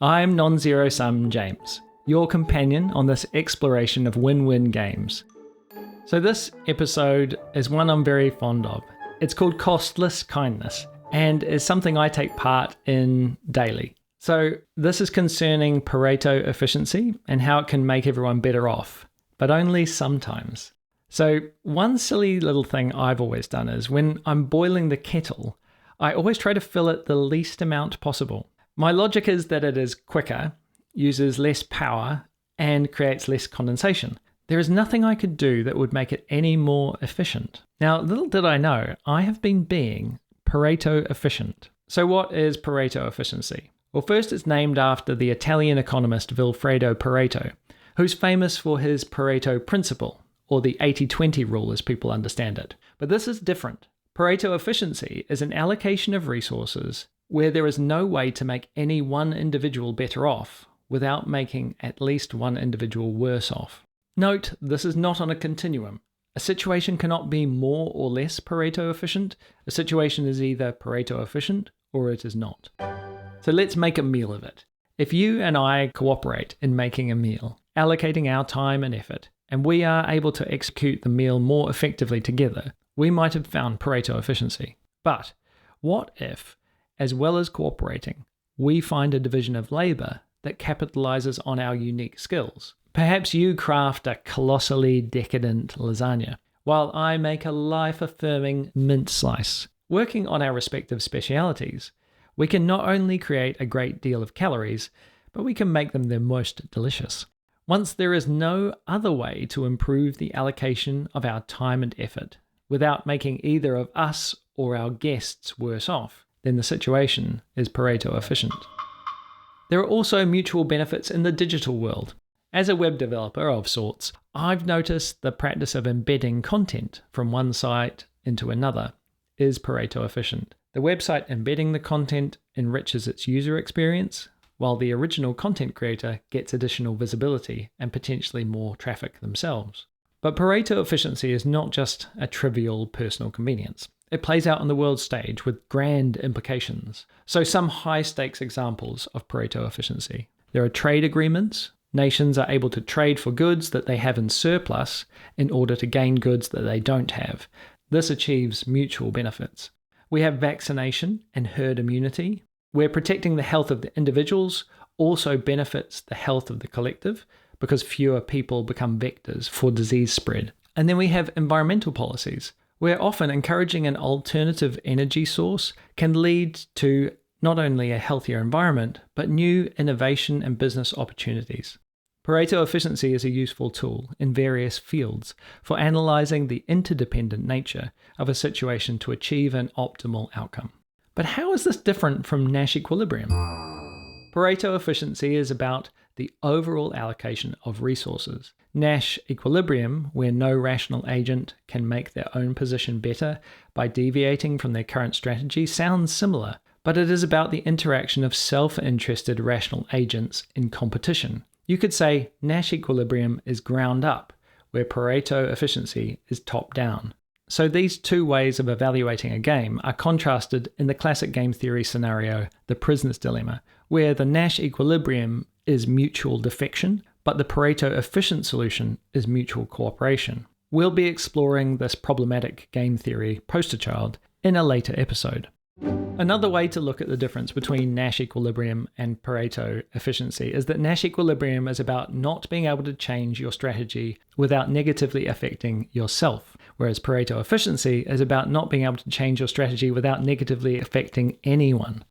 I'm Non-Zero Sum James, your companion on this exploration of win-win games. So this episode is one I'm very fond of. It's called Costless Kindness and is something I take part in daily. So this is concerning Pareto efficiency and how it can make everyone better off, but only sometimes. So one silly little thing I've always done is when I'm boiling the kettle, I always try to fill it the least amount possible. My logic is that it is quicker, uses less power, and creates less condensation. There is nothing I could do that would make it any more efficient. Now, little did I know, I have been being Pareto efficient. So what is Pareto efficiency? Well, first it's named after the Italian economist Vilfredo Pareto, who's famous for his Pareto principle, or the 80-20 rule as people understand it. But this is different. Pareto efficiency is an allocation of resources where there is no way to make any one individual better off without making at least one individual worse off. Note, this is not on a continuum. A situation cannot be more or less Pareto efficient. A situation is either Pareto efficient or it is not. So let's make a meal of it. If you and I cooperate in making a meal, allocating our time and effort, and we are able to execute the meal more effectively together, we might have found Pareto efficiency. But what if, as well as cooperating, we find a division of labour that capitalizes on our unique skills? Perhaps you craft a colossally decadent lasagna, while I make a life-affirming mint slice. Working on our respective specialities, we can not only create a great deal of calories, but we can make them the most delicious. Once there is no other way to improve the allocation of our time and effort without making either of us or our guests worse off, then the situation is Pareto efficient. There are also mutual benefits in the digital world. As a web developer of sorts, I've noticed the practice of embedding content from one site into another is Pareto efficient. The website embedding the content enriches its user experience, while the original content creator gets additional visibility and potentially more traffic themselves. But Pareto efficiency is not just a trivial personal convenience. It plays out on the world stage with grand implications. So some high-stakes examples of Pareto efficiency. There are trade agreements. Nations are able to trade for goods that they have in surplus in order to gain goods that they don't have. This achieves mutual benefits. We have vaccination and herd immunity, where protecting the health of the individuals also benefits the health of the collective because fewer people become vectors for disease spread. And then we have environmental policies, where often encouraging an alternative energy source can lead to not only a healthier environment, but new innovation and business opportunities. Pareto efficiency is a useful tool in various fields for analysing the interdependent nature of a situation to achieve an optimal outcome. But how is this different from Nash equilibrium? Pareto efficiency is about the overall allocation of resources. Nash equilibrium, where no rational agent can make their own position better by deviating from their current strategy, sounds similar, but it is about the interaction of self-interested rational agents in competition. You could say Nash equilibrium is ground up, where Pareto efficiency is top down. So these two ways of evaluating a game are contrasted in the classic game theory scenario, the prisoner's dilemma, where the Nash equilibrium is mutual defection, but the Pareto efficient solution is mutual cooperation. We'll be exploring this problematic game theory poster child in a later episode. Another way to look at the difference between Nash equilibrium and Pareto efficiency is that Nash equilibrium is about not being able to change your strategy without negatively affecting yourself, whereas Pareto efficiency is about not being able to change your strategy without negatively affecting anyone.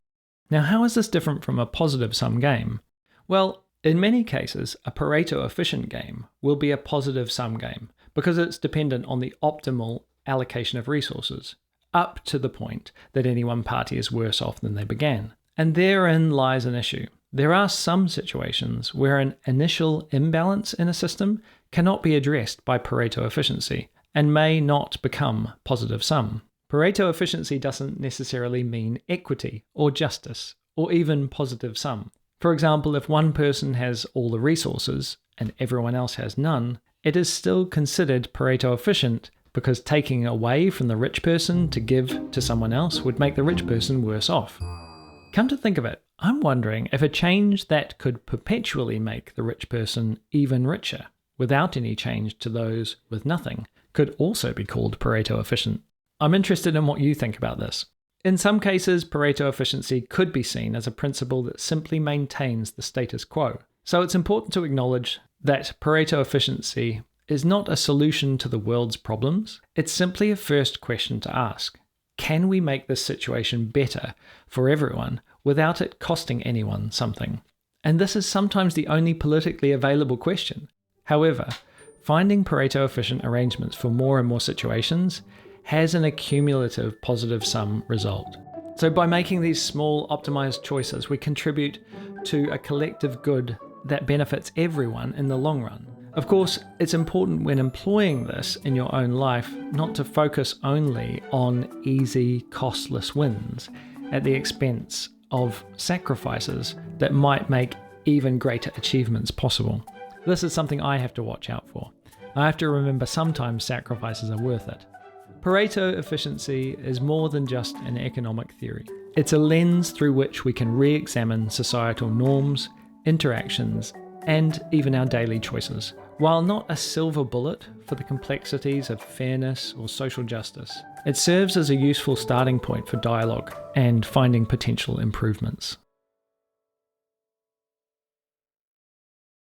Now, how is this different from a positive sum game? Well, in many cases, a Pareto efficient game will be a positive sum game because it's dependent on the optimal allocation of resources, up to the point that any one party is worse off than they began. And therein lies an issue. There are some situations where an initial imbalance in a system cannot be addressed by Pareto efficiency and may not become positive sum. Pareto efficiency doesn't necessarily mean equity or justice or even positive sum. For example, if one person has all the resources and everyone else has none, it is still considered Pareto efficient because taking away from the rich person to give to someone else would make the rich person worse off. Come to think of it, I'm wondering if a change that could perpetually make the rich person even richer, without any change to those with nothing, could also be called Pareto efficient. I'm interested in what you think about this. In some cases, Pareto efficiency could be seen as a principle that simply maintains the status quo. So it's important to acknowledge that Pareto efficiency is not a solution to the world's problems. It's simply a first question to ask. Can we make this situation better for everyone without it costing anyone something? And this is sometimes the only politically available question. However, finding Pareto efficient arrangements for more and more situations has an accumulative positive sum result. So by making these small optimized choices, we contribute to a collective good that benefits everyone in the long run. Of course, it's important when employing this in your own life not to focus only on easy, costless wins at the expense of sacrifices that might make even greater achievements possible. This is something I have to watch out for. I have to remember sometimes sacrifices are worth it. Pareto efficiency is more than just an economic theory. It's a lens through which we can re-examine societal norms, interactions, and even our daily choices. While not a silver bullet for the complexities of fairness or social justice, it serves as a useful starting point for dialogue and finding potential improvements.